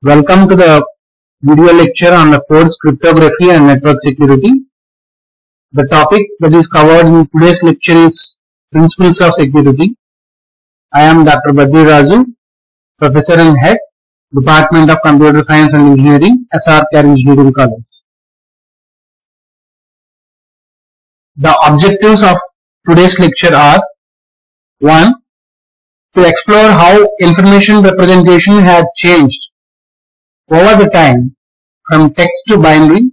Welcome to the video lecture on the course Cryptography and Network Security. The topic that is covered in today's lecture is Principles of Security. I am Dr. Badri Raju, Professor and Head, Department of Computer Science and Engineering, SRK Engineering College. The objectives of today's lecture are: 1. To explore how information representation had changed over the time from text to binary,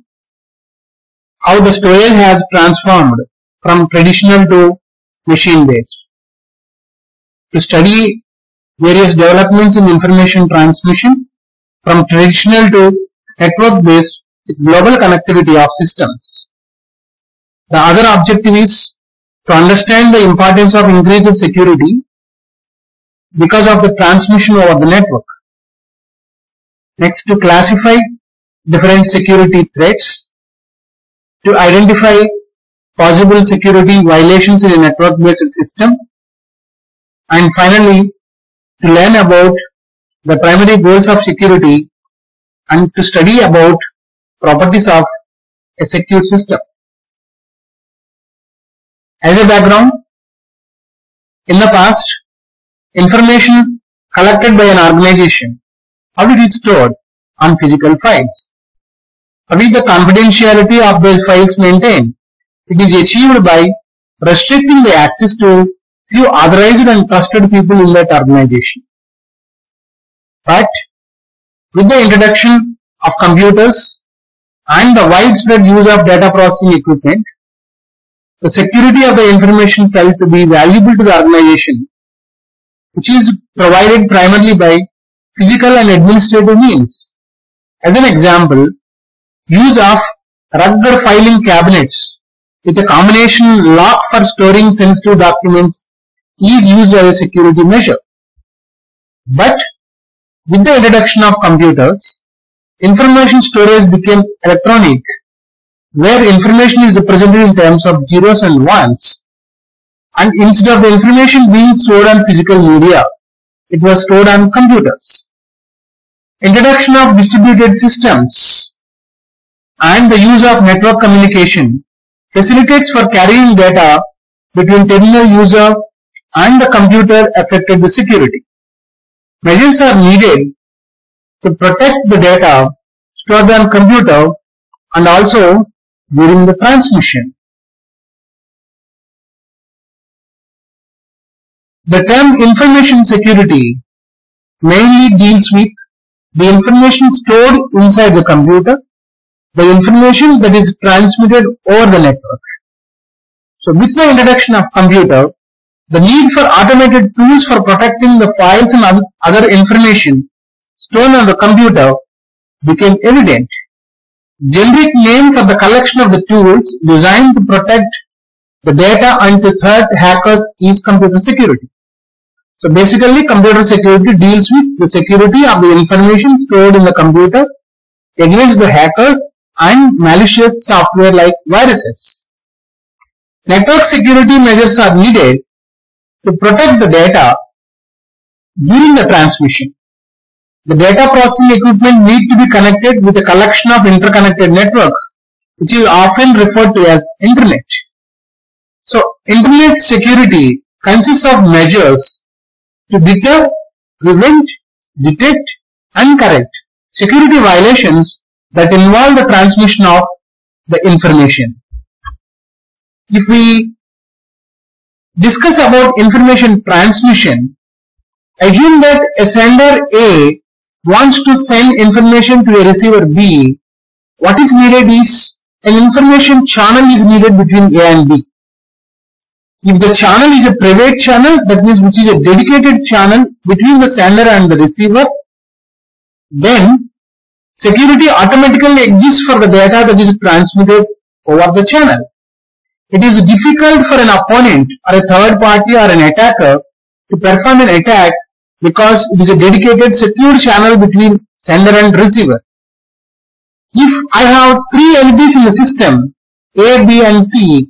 how the storage has transformed from traditional to machine based. To study various developments in information transmission from traditional to network based with global connectivity of systems. The other objective is to understand the importance of increased security because of the transmission over the network. Next, to classify different security threats, to identify possible security violations in a network-based system, and finally, to learn about the primary goals of security and to study about properties of a secure system. As a background, in the past, information collected by an organization, how did it stored on physical files? How is the confidentiality of those files maintained? It is achieved by restricting the access to few authorized and trusted people in that organization. But with the introduction of computers and the widespread use of data processing equipment, the security of the information felt to be valuable to the organization, which is provided primarily by physical and administrative means. As an example, use of rugged filing cabinets with a combination lock for storing sensitive documents is used as a security measure. But with the introduction of computers, information storage became electronic, where information is represented in terms of zeros and ones, and instead of the information being stored on physical media, it was stored on computers. Introduction of distributed systems and the use of network communication facilitates for carrying data between terminal user and the computer affected the security. Measures are needed to protect the data stored on computer and also during the transmission. The term information security mainly deals with the information stored inside the computer, the information that is transmitted over the network. So with the introduction of computer, the need for automated tools for protecting the files and other information stored on the computer became evident. Generic name for the collection of the tools designed to protect the data and to third hackers is computer security. So basically, computer security deals with the security of the information stored in the computer against the hackers and malicious software like viruses. Network security measures are needed to protect the data during the transmission. The data processing equipment need to be connected with a collection of interconnected networks, which is often referred to as Internet. So, Internet security consists of measures to deter, prevent, detect, and correct security violations that involve the transmission of the information. If we discuss about information transmission, assume that a sender A wants to send information to a receiver B. What is needed is an information channel is needed between A and B. If the channel is a private channel, that means which is a dedicated channel between the sender and the receiver, then security automatically exists for the data that is transmitted over the channel. It is difficult for an opponent or a third party or an attacker to perform an attack because it is a dedicated secure channel between sender and receiver. If I have three entities in the system, A, B and C,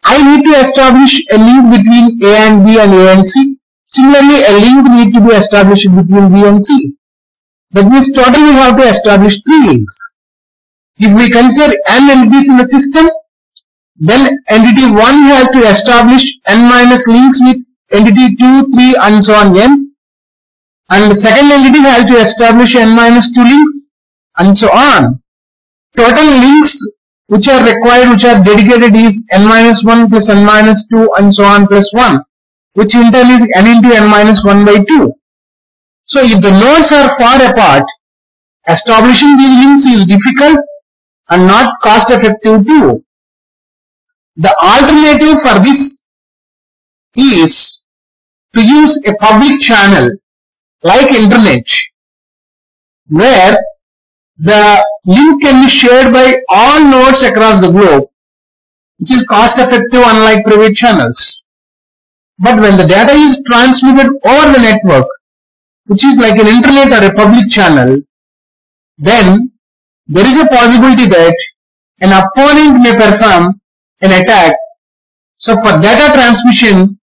I need to establish a link between A and B and A and C. Similarly, a link needs to be established between B and C. That means total we have to establish 3 links. If we consider n entities in the system, then entity 1 has to establish n minus links with entity 2, 3 and so on n. And the second entity has to establish n minus 2 links and so on. Total links which are required, which are dedicated, is n minus 1 plus n minus 2 and so on plus 1, which in turn is n into n minus 1 by 2. So if the nodes are far apart, establishing these links is difficult and not cost effective too. The alternative for this is to use a public channel like internet, where the link can be shared by all nodes across the globe, which is cost effective unlike private channels. But when the data is transmitted over the network, which is like an internet or a public channel, then there is a possibility that an opponent may perform an attack. So for data transmission,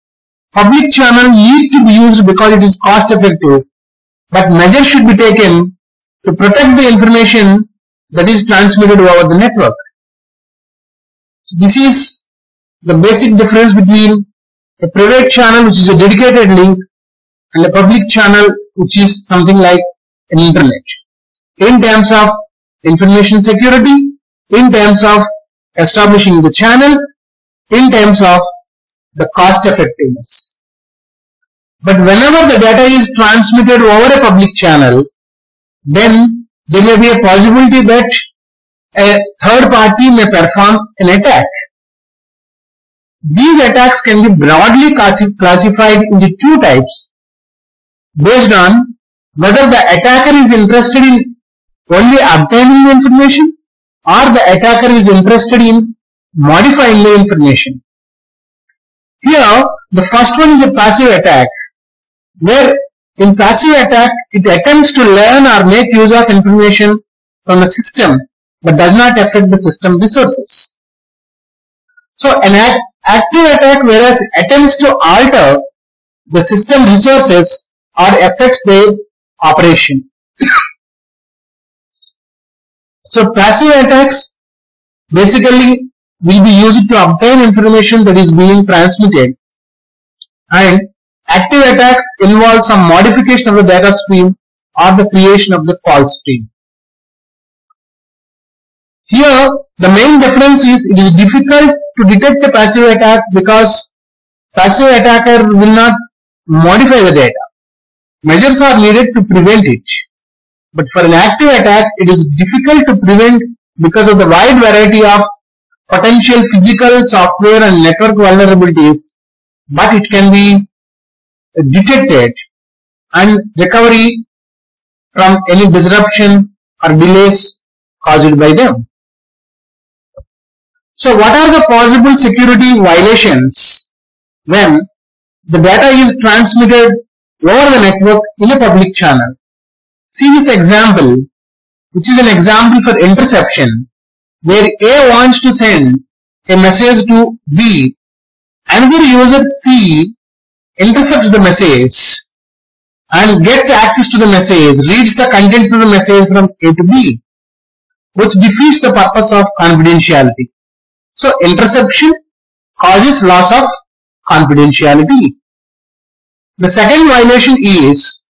public channel need to be used because it is cost effective, but measures should be taken to protect the information that is transmitted over the network. So this is the basic difference between a private channel, which is a dedicated link, and a public channel, which is something like an internet, in terms of information security, in terms of establishing the channel, in terms of the cost effectiveness. But whenever the data is transmitted over a public channel, then there may be a possibility that a third party may perform an attack. These attacks can be broadly classified into 2 types, based on whether the attacker is interested in only obtaining the information or the attacker is interested in modifying the information. Here, the first one is a passive attack, where in passive attack, it attempts to learn or make use of information from the system, but does not affect the system resources. So an active attack, whereas attempts to alter the system resources or affects their operation. So passive attacks basically will be used to obtain information that is being transmitted, and active attacks involve some modification of the data stream or the creation of the false stream. Here, the main difference is it is difficult to detect a passive attack because passive attacker will not modify the data. Measures are needed to prevent it. But for an active attack, it is difficult to prevent because of the wide variety of potential physical, software and network vulnerabilities, but it can be detected and recovery from any disruption or delays caused by them. So what are the possible security violations when the data is transmitted over the network in a public channel? See this example, which is an example for interception, where A wants to send a message to B, another user C intercepts the message and gets access to the message, reads the contents of the message from A to B, which defeats the purpose of confidentiality. So interception causes loss of confidentiality. The second violation is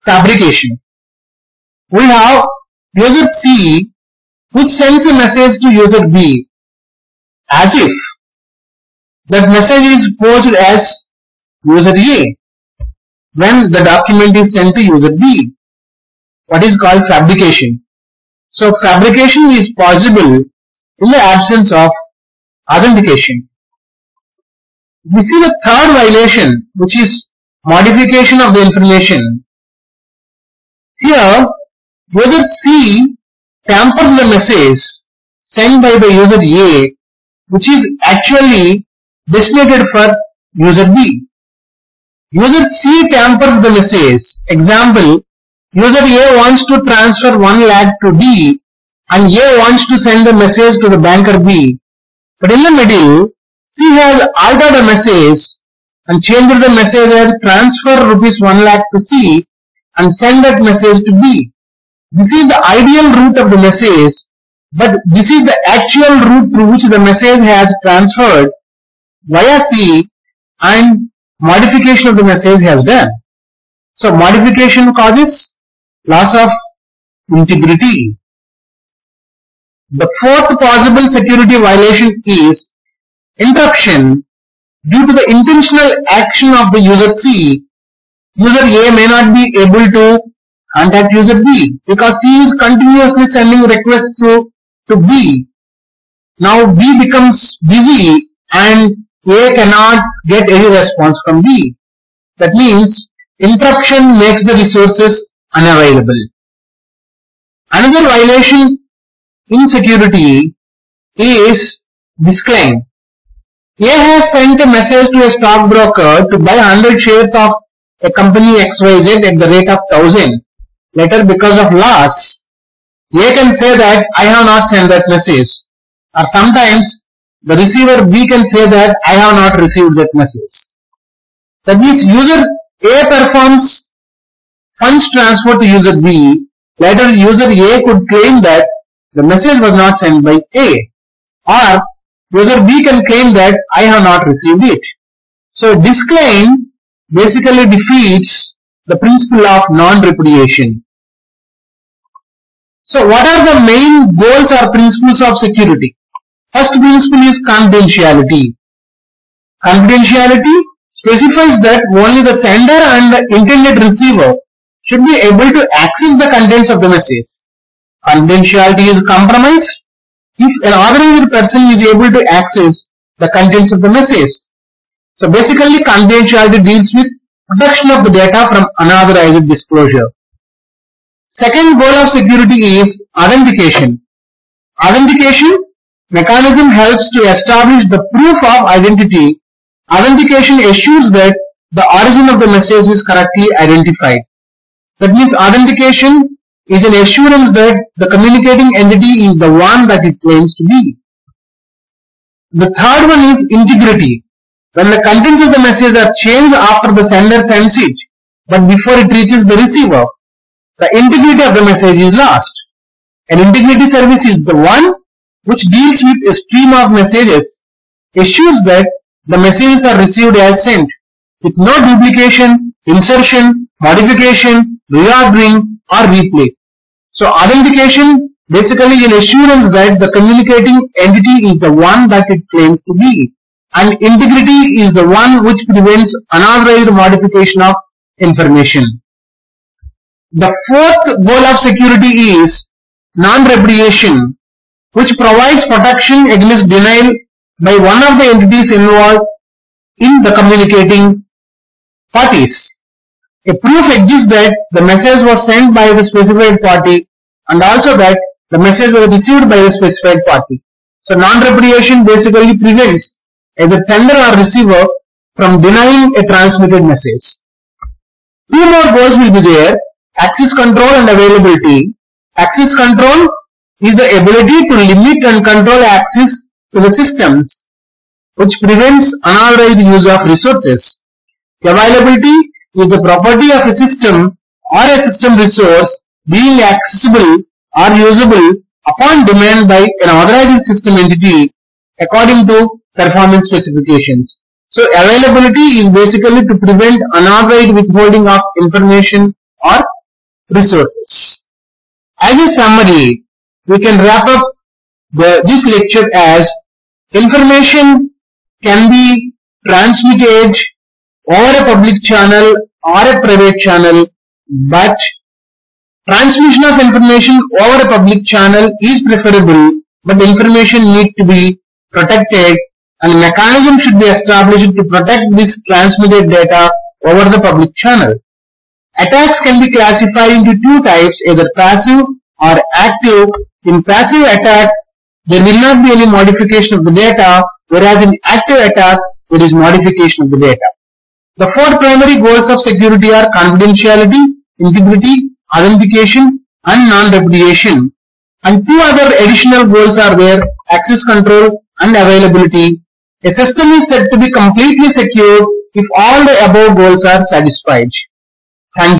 fabrication. We have user C which sends a message to user B as if that message is posed as user A when the document is sent to user B. What is called fabrication. So fabrication is possible in the absence of authentication. We see the third violation, which is modification of the information. Here, user C tampers the message sent by the user A, which is actually designated for user B. User C tampers the message. Example, user A wants to transfer 1 lakh to D and A wants to send the message to the banker B. But in the middle, C has altered a message and changed the message as transfer rupees 1 lakh to C and send that message to B. this is the ideal route of the message, but this is the actual route through which the message has transferred via C and modification of the message has done. So modification causes loss of integrity. The fourth possible security violation is interruption. Due to the intentional action of the user C, user A may not be able to contact user B because C is continuously sending requests to B. Now B becomes busy and A cannot get any response from B. That means interruption makes the resources unavailable. Another violation in security is disclaim. A has sent a message to a stockbroker to buy 100 shares of a company XYZ at the rate of 1000. Later, because of loss, A can say that I have not sent that message. Or sometimes the receiver B can say that I have not received that message. That means user A performs funds transfer to user B. Later, user A could claim that the message was not sent by A. Or user B can claim that I have not received it. So disclaim basically defeats the principle of non-repudiation. So what are the main goals or principles of security? First principle is confidentiality. Confidentiality specifies that only the sender and the intended receiver should be able to access the contents of the message. Confidentiality is compromised if an authorized person is able to access the contents of the message. So basically confidentiality deals with protection of the data from unauthorized disclosure. Second goal of security is authentication. Authentication mechanism helps to establish the proof of identity. Authentication assures that the origin of the message is correctly identified. That means authentication is an assurance that the communicating entity is the one that it claims to be. The third one is integrity. When the contents of the message are changed after the sender sends it, but before it reaches the receiver, the integrity of the message is lost. An integrity service is the one which deals with a stream of messages, assures that the messages are received as sent, with no duplication, insertion, modification, reordering, or replay. So authentication basically is an assurance that the communicating entity is the one that it claims to be, and integrity is the one which prevents unauthorized modification of information. The fourth goal of security is non-repudiation, which provides protection against denial by one of the entities involved in the communicating parties. A proof exists that the message was sent by the specified party and also that the message was received by the specified party. So non-repudiation basically prevents either sender or receiver from denying a transmitted message. Two more goals will be there: access control and availability. Access control is the ability to limit and control access to the systems, which prevents unauthorized use of resources. Availability is the property of a system or a system resource being accessible or usable upon demand by an authorized system entity according to performance specifications. So availability is basically to prevent unauthorized withholding of information or resources. As a summary, we can wrap up this lecture as information can be transmitted over a public channel or a private channel, but transmission of information over a public channel is preferable, but information needs to be protected and a mechanism should be established to protect this transmitted data over the public channel. Attacks can be classified into two types, either passive or active. In passive attack, there will not be any modification of the data, whereas in active attack, there is modification of the data. The four primary goals of security are confidentiality, integrity, authentication, and non-repudiation. And two other additional goals are there: access control and availability. A system is said to be completely secure if all the above goals are satisfied. Thank you.